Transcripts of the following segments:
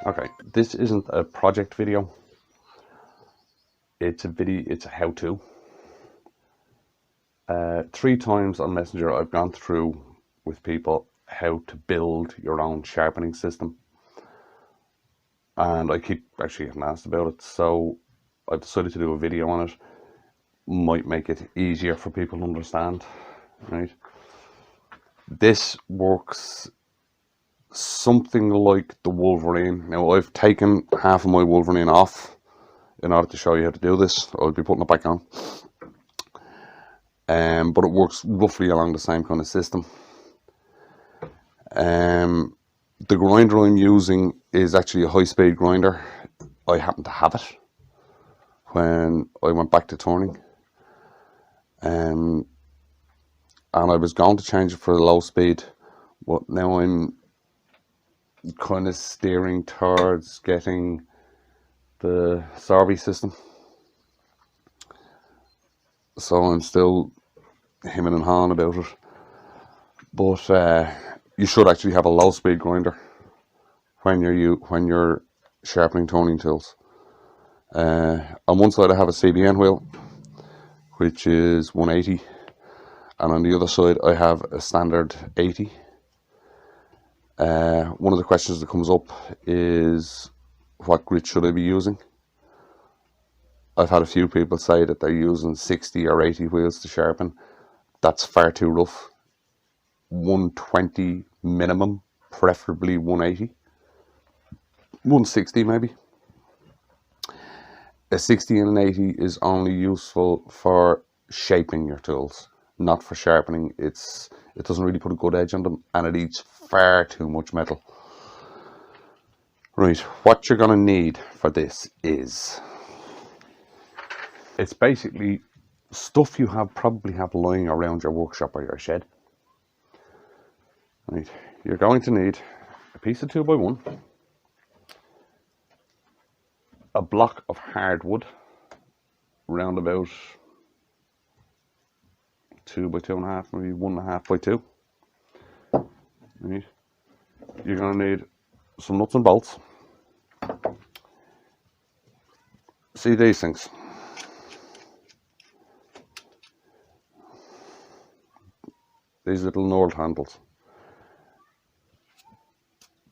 Okay, this isn't a project video. It's a how-to. 3 times on Messenger I've gone through with people how to build your own sharpening system. And I keep actually getting asked about it, so I've decided to do a video on it. Might make it easier for people to understand, right? This works something like the Wolverine. Now I've taken half of my Wolverine off in order to show you how to do this. I'll be putting it back on. But it works roughly along the same kind of system. The grinder I'm using is actually a high-speed grinder. I happen to have it when I went back to turning. And I was going to change it for a low speed, but now I'm kind of steering towards getting the Sorby system. So I'm still hemming and hawing about it. But you should actually have a low speed grinder when you're sharpening toning tools. On one side I have a CBN wheel, which is 180, and on the other side I have a standard 80. One of the questions that comes up is, what grit should I be using? I've had a few people say that they're using 60 or 80 wheels to sharpen. That's far too rough. 120 minimum, preferably 180. 160 maybe. A 60 and an 80 is only useful for shaping your tools, not for sharpening. It doesn't really put a good edge on them, and it eats far too much metal. Right, what you're going to need for this is, it's basically stuff you probably have lying around your workshop or your shed. Right, you're going to need a piece of 2x1, a block of hardwood, round about 2 by 2.5, maybe 1.5 by 2. Right. You're going to need some nuts and bolts. See these things? These little knurled handles.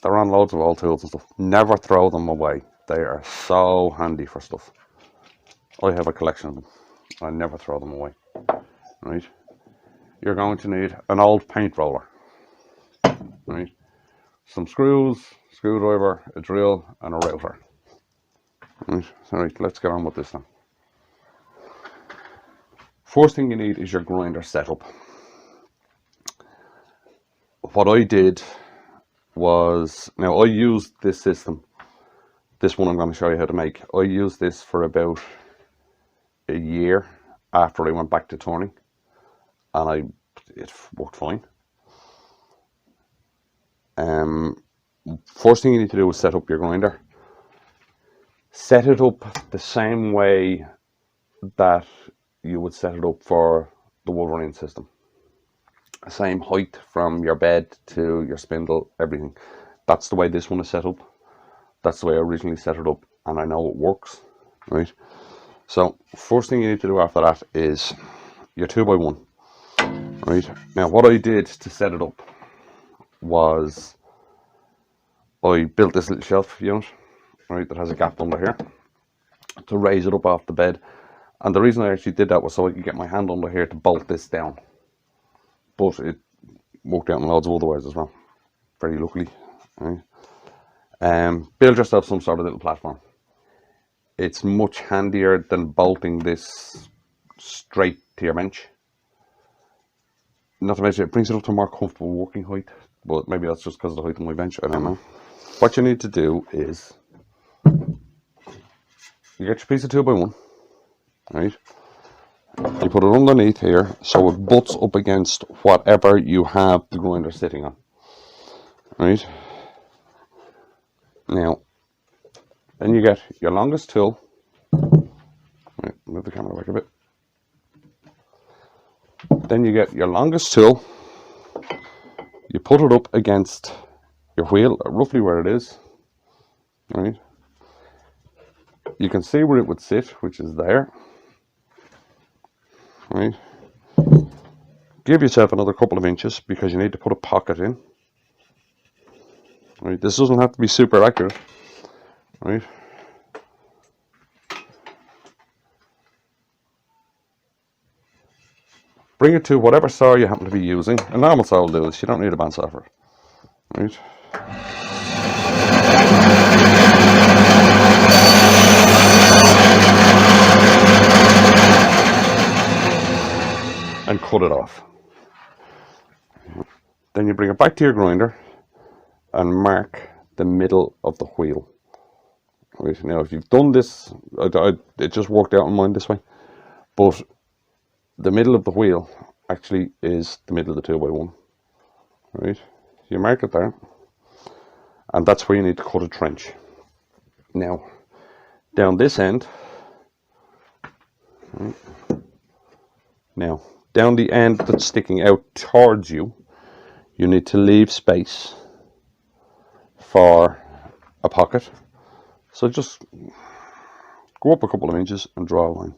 They're on loads of old tools and stuff. Never throw them away. They are so handy for stuff. I have a collection of them. I never throw them away. Right. You're going to need an old paint roller. Right. Some screws, screwdriver, a drill, and a router. Right, let's get on with this now. First thing you need is your grinder setup. What I did was, now I used this system, this one I'm going to show you how to make. I used this for about a year after I went back to turning, and it worked fine. First thing you need to do is set up your grinder. Set it up the same way that you would set it up for the Wolverine system. Same height from your bed to your spindle, everything. That's the way this one is set up. That's the way I originally set it up, and I know it works, right? So first thing you need to do after that is your 2x1, right? Now what I did to set it up was I built this little shelf unit, right, that has a gap under here to raise it up off the bed. And the reason I actually did that was so I could get my hand under here to bolt this down. But it worked out in loads of other ways as well, very luckily. Right? Build yourself some sort of little platform. It's much handier than bolting this straight to your bench. Not to mention, it brings it up to a more comfortable working height, but maybe that's just because of the height of my bench, I don't know. What you need to do is, you get your piece of 2x1, right? You put it underneath here so it butts up against whatever you have the grinder sitting on, right? Now, then you get your longest tool. Right, move the camera back a bit. Then you get your longest tool. You put it up against your wheel, roughly where it is. right? You can see where it would sit, which is there, right? Give yourself another couple of inches because you need to put a pocket in, right? This doesn't have to be super accurate, right? Bring it to whatever saw you happen to be using. A normal saw will do this. You don't need a bandsaw for it, right? And cut it off. Then you bring it back to your grinder and mark the middle of the wheel. Right, now, if you've done this, it just worked out in mine this way, but the middle of the wheel actually is the middle of the 2x1. Right, you mark it there, and that's where you need to cut a trench. Now, down this end, right, now down the end that's sticking out towards you, you need to leave space for a pocket. So just go up a couple of inches and draw a line.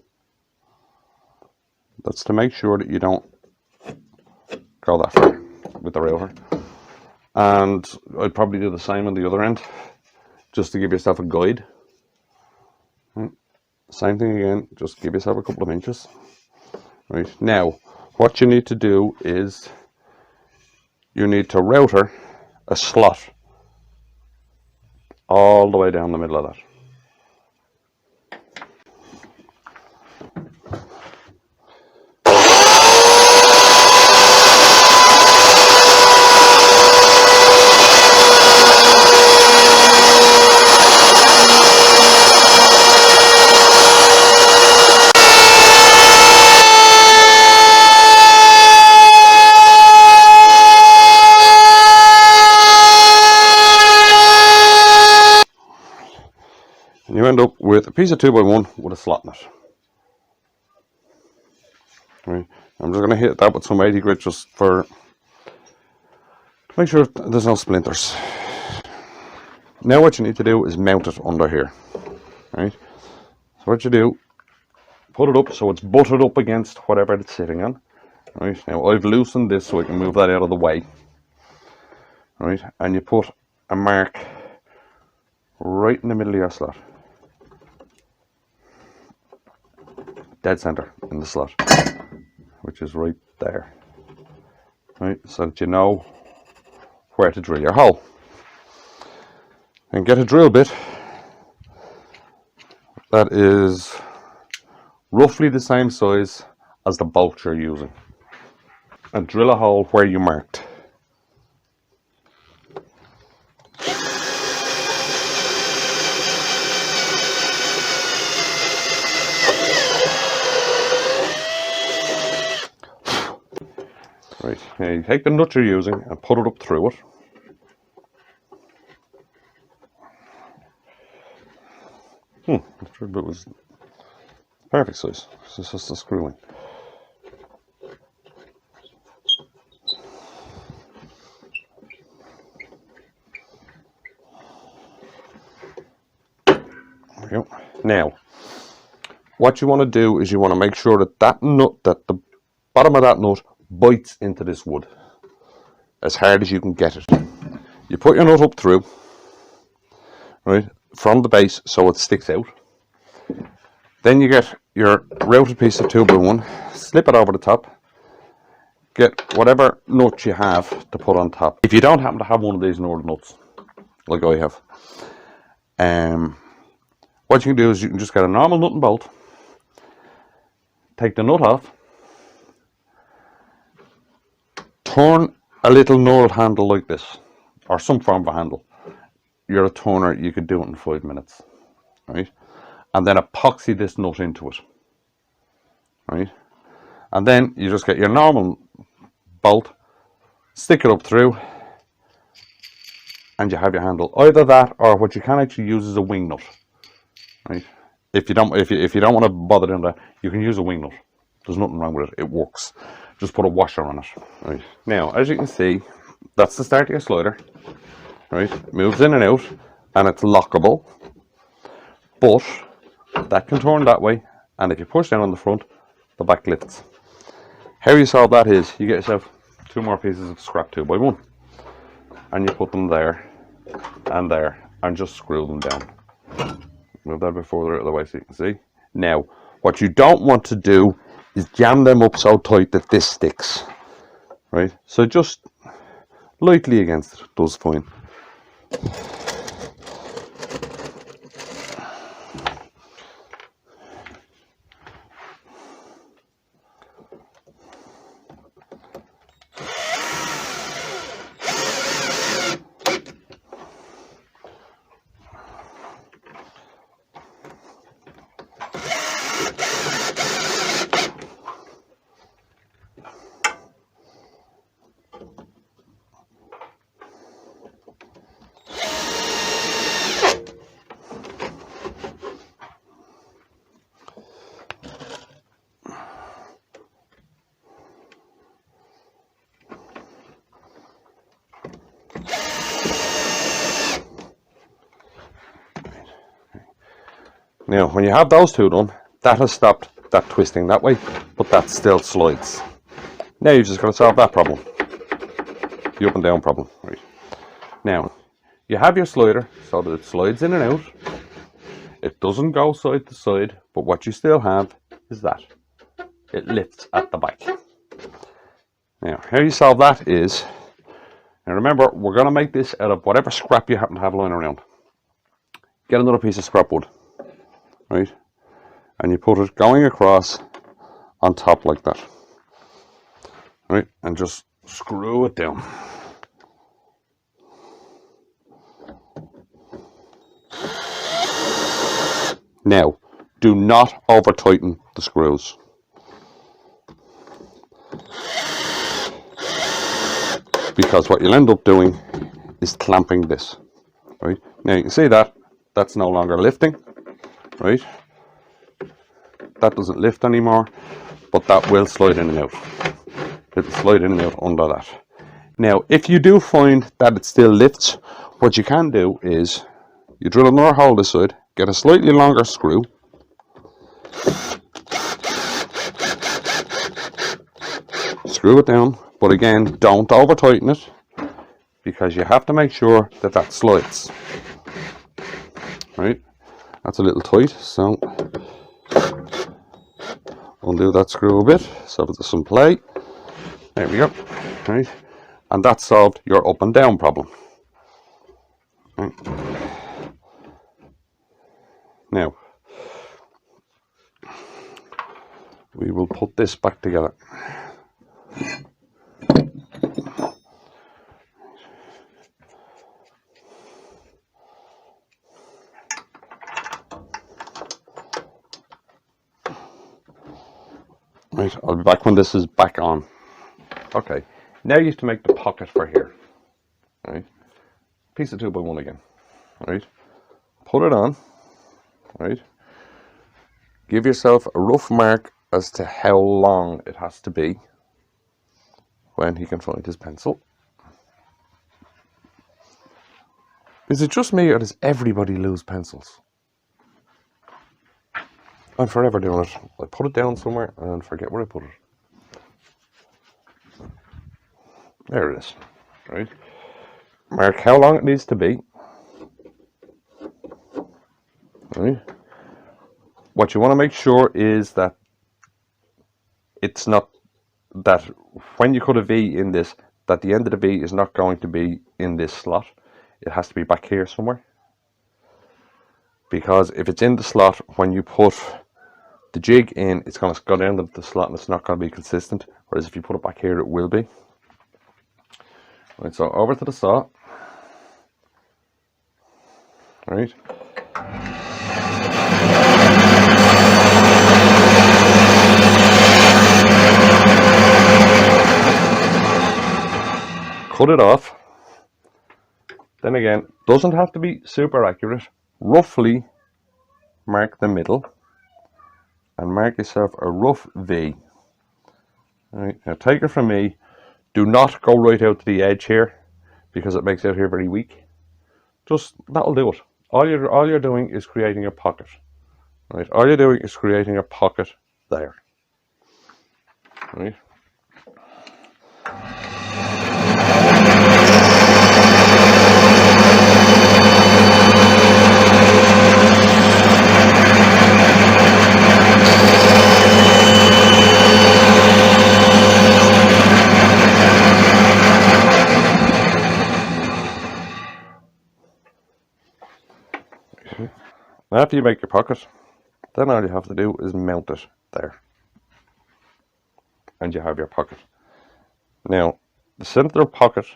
That's to make sure that you don't go that far with the router. And I'd probably do the same on the other end, just to give yourself a guide. Right. Same thing again, just give yourself a couple of inches. Right, now, what you need to do is you need to router a slot all the way down the middle of that. And you end up with a piece of 2x1 with a slot in it. Right. I'm just going to hit that with some 80 grit just for to make sure there's no splinters. Now what you need to do is mount it under here. Right. So what you do, put it up so it's butted up against whatever it's sitting on. Right. Now I've loosened this so I can move that out of the way. Right. And you put a mark right in the middle of your slot. Dead center in the slot, which is right there. Right, so that you know where to drill your hole. And get a drill bit that is roughly the same size as the bolt you're using. And drill a hole where you marked. Right, now you take the nut you're using and put it up through it. The drill bit was perfect size. It's just a screw in. There we go. Now, what you want to do is you want to make sure that that the bottom of that nut bites into this wood as hard as you can get it. You put your nut up through, right, from the base so it sticks out. Then you get your routed piece of 2x1, slip it over the top, get whatever nut you have to put on top. If you don't happen to have one of these Northern nuts, like I have, what you can do is you can just get a normal nut and bolt, take the nut off, turn a little knurled handle like this, or some form of a handle. You're a turner, you could do it in 5 minutes, right? And then epoxy this nut into it, right? And then you just get your normal bolt, stick it up through, and you have your handle. Either that, or what you can actually use is a wing nut, right? If you don't want to bother doing that, you can use a wing nut. There's nothing wrong with it. It works. Just put a washer on it. Right. Now, as you can see, that's the start of your slider. Right, moves in and out. and it's lockable, but that can turn that way, and if you push down on the front, the back lifts. How you solve that is you get yourself 2 more pieces of scrap 2x1, and you put them there and just screw them down. Move that a bit further out of the way so you can see. Now, what you don't want to do is jam them up so tight that this sticks, right? So just lightly against it does fine. Now, when you have those 2 done, that has stopped that twisting that way, but that still slides. Now you've just got to solve that problem, the up and down problem. Right. Now, you have your slider so that it slides in and out. It doesn't go side to side, but what you still have is that. It lifts at the back. Now, how you solve that is, now remember, we're going to make this out of whatever scrap you happen to have lying around. Get another piece of scrap wood. Right, and you put it going across on top like that, right, and just screw it down. Now, do not over tighten the screws, because what you'll end up doing is clamping this. Right, now you can see that that's no longer lifting. Right, that doesn't lift anymore, but that will slide in and out. It'll slide in and out under that. Now, if you do find that it still lifts, what you can do is you drill another hole this side, get a slightly longer screw, screw it down, but again, don't over tighten it, because you have to make sure that that slides. Right. That's a little tight, so undo that screw a bit so that there's some play. There we go. Right. And that solved your up and down problem. Right. Now, we will put this back together. Right, I'll be back when this is back on. Okay, now you have to make the pocket for here. Right, piece of 2x1 again. Right, put it on. Right, give yourself a rough mark as to how long it has to be when he can find his pencil. Is it just me, or does everybody lose pencils? I'm forever doing it. I put it down somewhere and forget where I put it. There it is. Right. Mark how long it needs to be. Right. What you want to make sure is that it's not that when you cut a V in this, that the end of the V is not going to be in this slot. It has to be back here somewhere. Because if it's in the slot, when you put the jig in, it's going to go down the slot and it's not going to be consistent. Whereas if you put it back here, it will be. Right, so over to the saw. Right. Cut it off. Then again, doesn't have to be super accurate. Roughly mark the middle and mark yourself a rough V. Alright, now take it from me, do not go right out to the edge here because it makes out here very weak. Just, that'll do it. All you're doing is creating a pocket, right? All you're doing is creating a pocket there, right? After you make your pocket, then all you have to do is mount it there. And you have your pocket. Now, the center pocket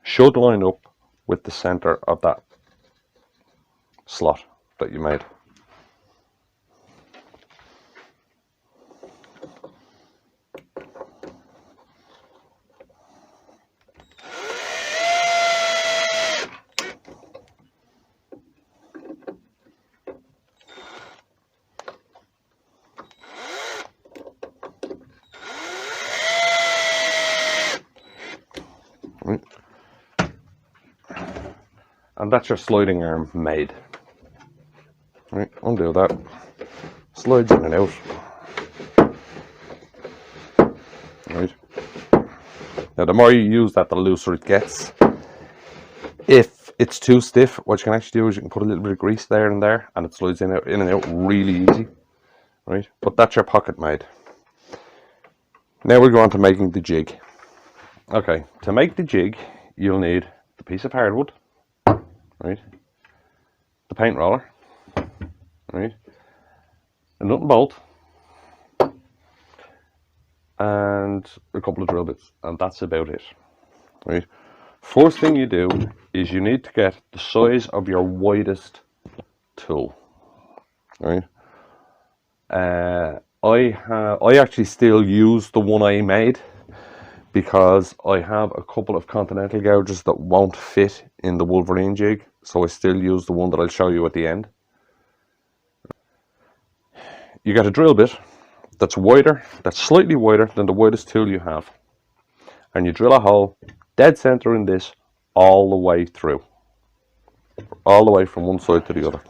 should line up with the center of that slot that you made. Right. And that's your sliding arm made. Right, undo that. Slides in and out. Right. Now the more you use that, the looser it gets. If it's too stiff, what you can actually do is you can put a little bit of grease there and there, and it slides in and out really easy. Right, but that's your pocket made. Now we're going to making the jig. Okay, to make the jig, you'll need the piece of hardwood, right? The paint roller, right? A nut and bolt, and a couple of drill bits, and that's about it, right? First thing you do is you need to get the size of your widest tool, right? I actually still use the one I made, because I have a couple of continental gouges that won't fit in the Wolverine jig, so I still use the one that I'll show you at the end. You get a drill bit that's wider, that's slightly wider than the widest tool you have, and you drill a hole dead center in this all the way through, all the way from one side to the other.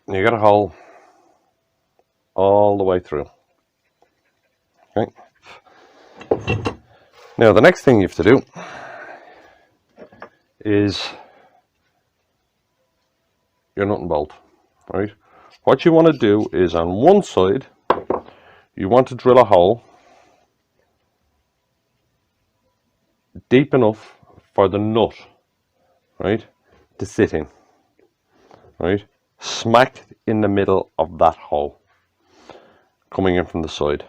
You get a hole all the way through. Okay. Now the next thing you have to do is your nut and bolt, right? What you want to do is on one side, you want to drill a hole deep enough for the nut, right, to sit in, right? Smack in the middle of that hole, coming in from the side.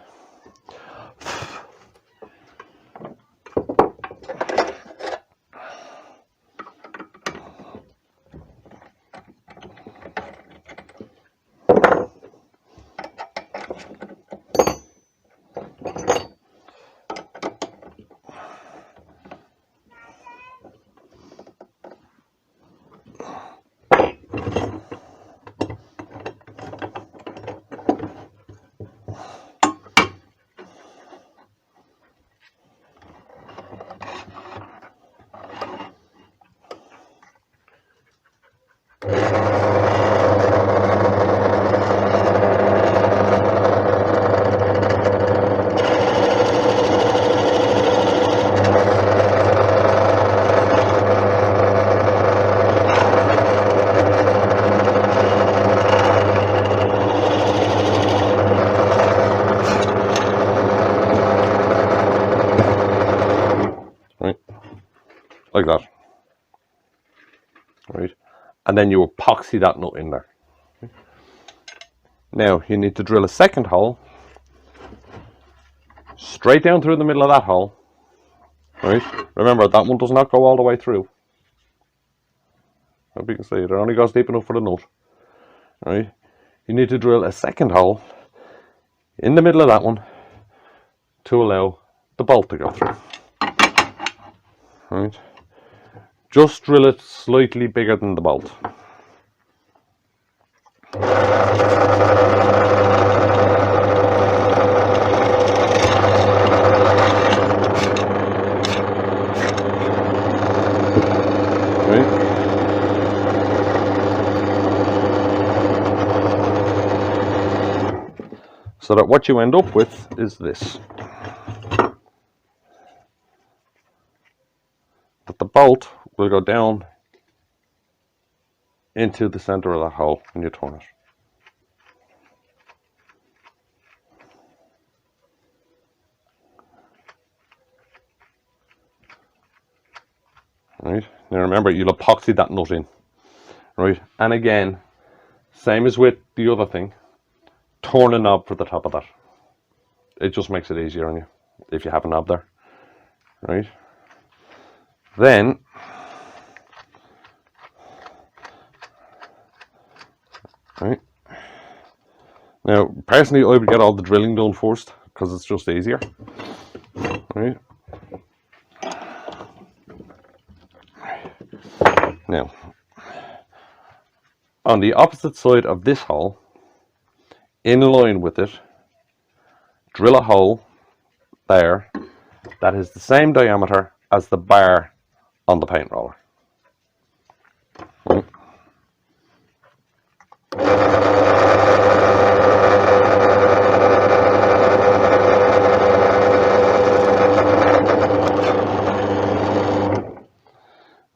Like that, right? And then you epoxy that nut in there. Now you need to drill a second hole straight down through the middle of that hole, right? Remember, that one does not go all the way through. Hope you can see it only goes deep enough for the nut, right? you need to drill a second hole in the middle of that one to allow the bolt to go through. Right? Just drill it slightly bigger than the bolt. So that what you end up with is this. That the bolt will go down into the center of that hole when you turn it. Right, now remember, you'll epoxy that nut in. Right, and again, same as with the other thing, turn a knob for the top of that. It just makes it easier on you if you have a knob there. Right, then right, now personally I would get all the drilling done first because it's just easier. Right, now on the opposite side of this hole, in line with it, drill a hole there that is the same diameter as the bar on the paint roller. Right.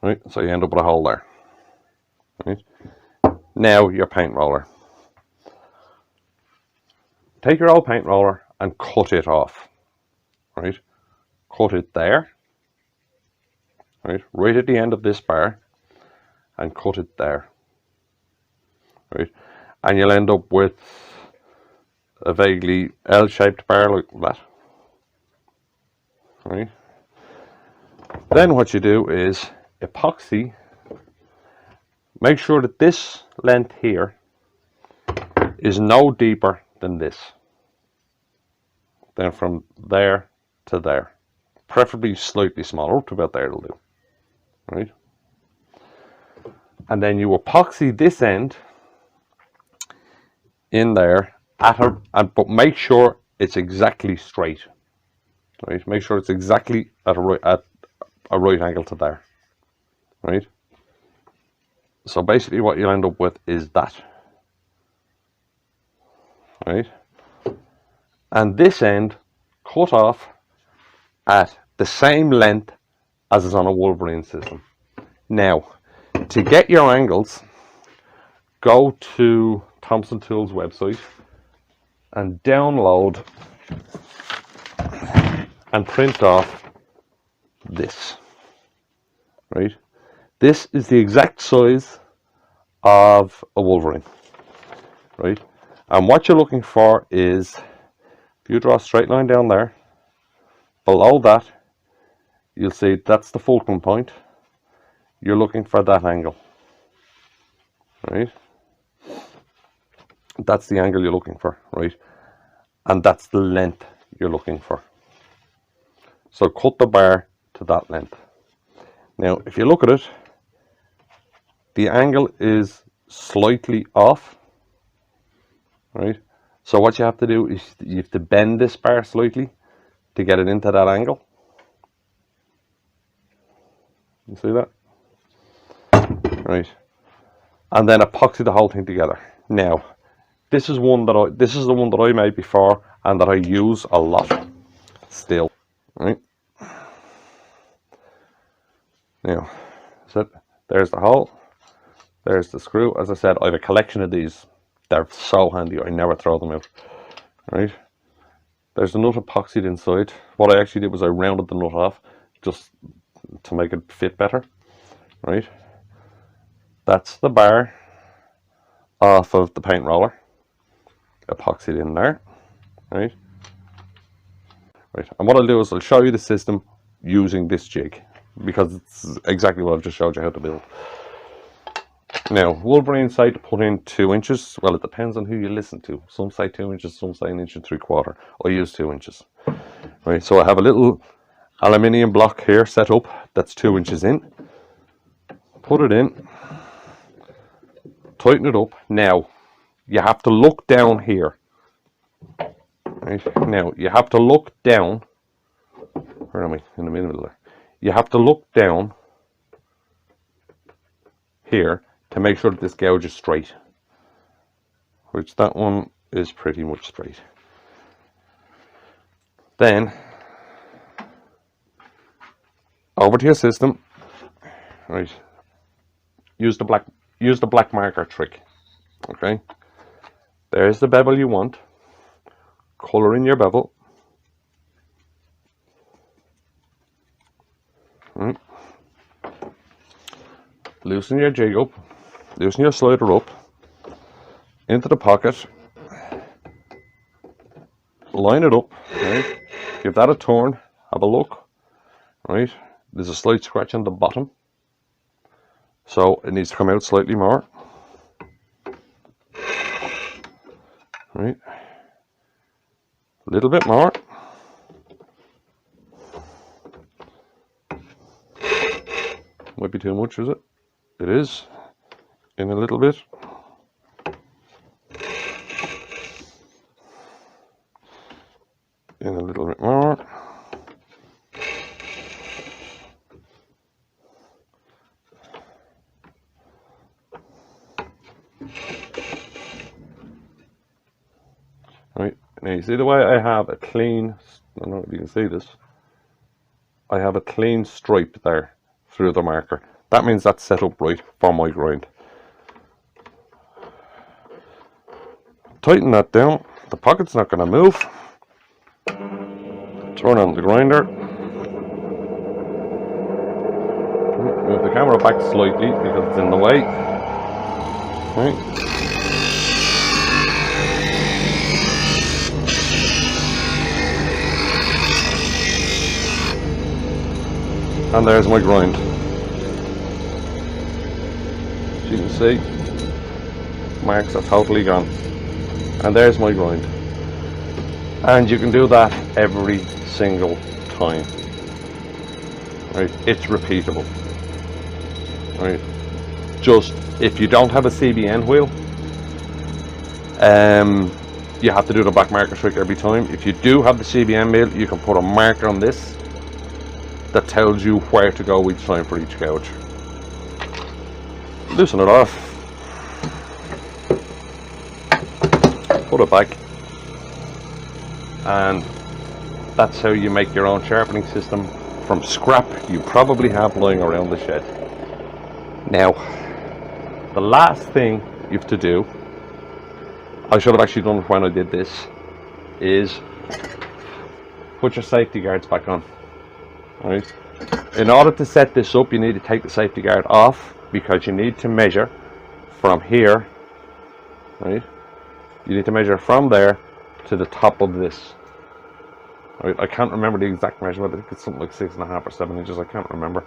Right, so you end up with a hole there. Right. Now your paint roller. Take your old paint roller and cut it off. Right, cut it there. Right at the end of this bar, and cut it there. Right, and you'll end up with a vaguely L-shaped bar like that. Right. Then what you do is epoxy. Make sure that this length here is no deeper than this. Then from there to there, preferably slightly smaller, up to about there will do. Right, and then you epoxy this end in there but make sure it's exactly straight. Right, make sure it's exactly at a right angle to there. Right, so basically what you'll end up with is that. Right, and this end cut off at the same length as is on a Wolverine system. Now, to get your angles, go to Thompson Tools website and download and print off this. Right, this is the exact size of a Wolverine. Right, and what you're looking for is, if you draw a straight line down there, below that you'll see that's the fulcrum point. You're looking for that angle. Right, that's the angle you're looking for. Right, and that's the length you're looking for. So cut the bar to that length. Now if you look at it, the angle is slightly off. Right, so what you have to do is you have to bend this bar slightly to get it into that angle. You see that? Right, and then epoxy the whole thing together. Now this is the one that I made before and that I use a lot still. Right, now so there's the hole, there's the screw. As I said, I have a collection of these. They're so handy, I never throw them out. Right, there's the nut epoxied inside. What I actually did was I rounded the nut off just to make it fit better. Right, that's the bar off of the paint roller, epoxied in there. Right, right, and what I'll do is I'll show you the system using this jig, because it's exactly what I've just showed you how to build. Now, Wolverine say to put in 2 inches. Well, it depends on who you listen to. Some say 2 inches, some say 1.75 inches. I use 2 inches. Right, so I have a little aluminium block here set up that's 2 inches in. Put it in, tighten it up. Now, you have to look down here. Right, now, you have to look down. Where am I? In the middle there. You have to look down here to make sure that this gouge is straight, which that one is pretty much straight. Then over to your system, right? Use the black marker trick. Okay, there's the bevel you want. Color in your bevel. Right. Loosen your jig up, loosen your slider up, into the pocket, line it up, right? Give that a turn, have a look, right? There's a slight scratch on the bottom, so it needs to come out slightly more, right? A little bit more. Might be too much, is it? It is. In a little bit. In a little bit more. Right, now you see the way I have a clean, I don't know if you can see this, I have a clean stripe there through the marker. That means that's set up right for my grind. Tighten that down, the pocket's not going to move. Turn on the grinder. Move the camera back slightly because it's in the way. Right. And there's my grind. As you can see, marks are totally gone. And there's my grind. And you can do that every single time. Right? It's repeatable. Right? Just if you don't have a CBN wheel, you have to do the back marker trick every time. If you do have the CBN wheel, you can put a marker on this that tells you where to go each time for each gouge. Loosen it off, put it back, and that's how you make your own sharpening system from scrap you probably have lying around the shed. Now, the last thing you have to do, I should have actually done it when I did this, is put your safety guards back on. Right. In order to set this up, you need to take the safety guard off because you need to measure from here. Right. You need to measure from there to the top of this. Right. I can't remember the exact measurement. I think it's something like 6.5 or 7 inches. I can't remember.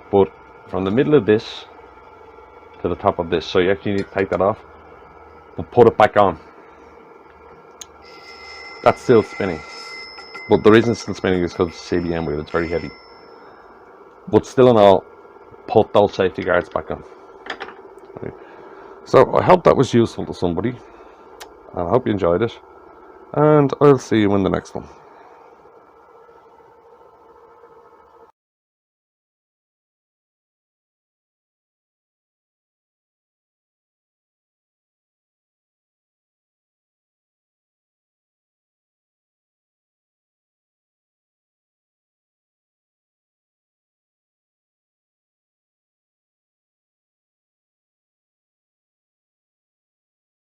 But from the middle of this to the top of this, so you actually need to take that off and put it back on. That's still spinning. But the reason it's still spinning is because it's a CBN wheel, it's very heavy. But still in all, put those safety guards back on. Right. So I hope that was useful to somebody. I hope you enjoyed it. And I'll see you in the next one.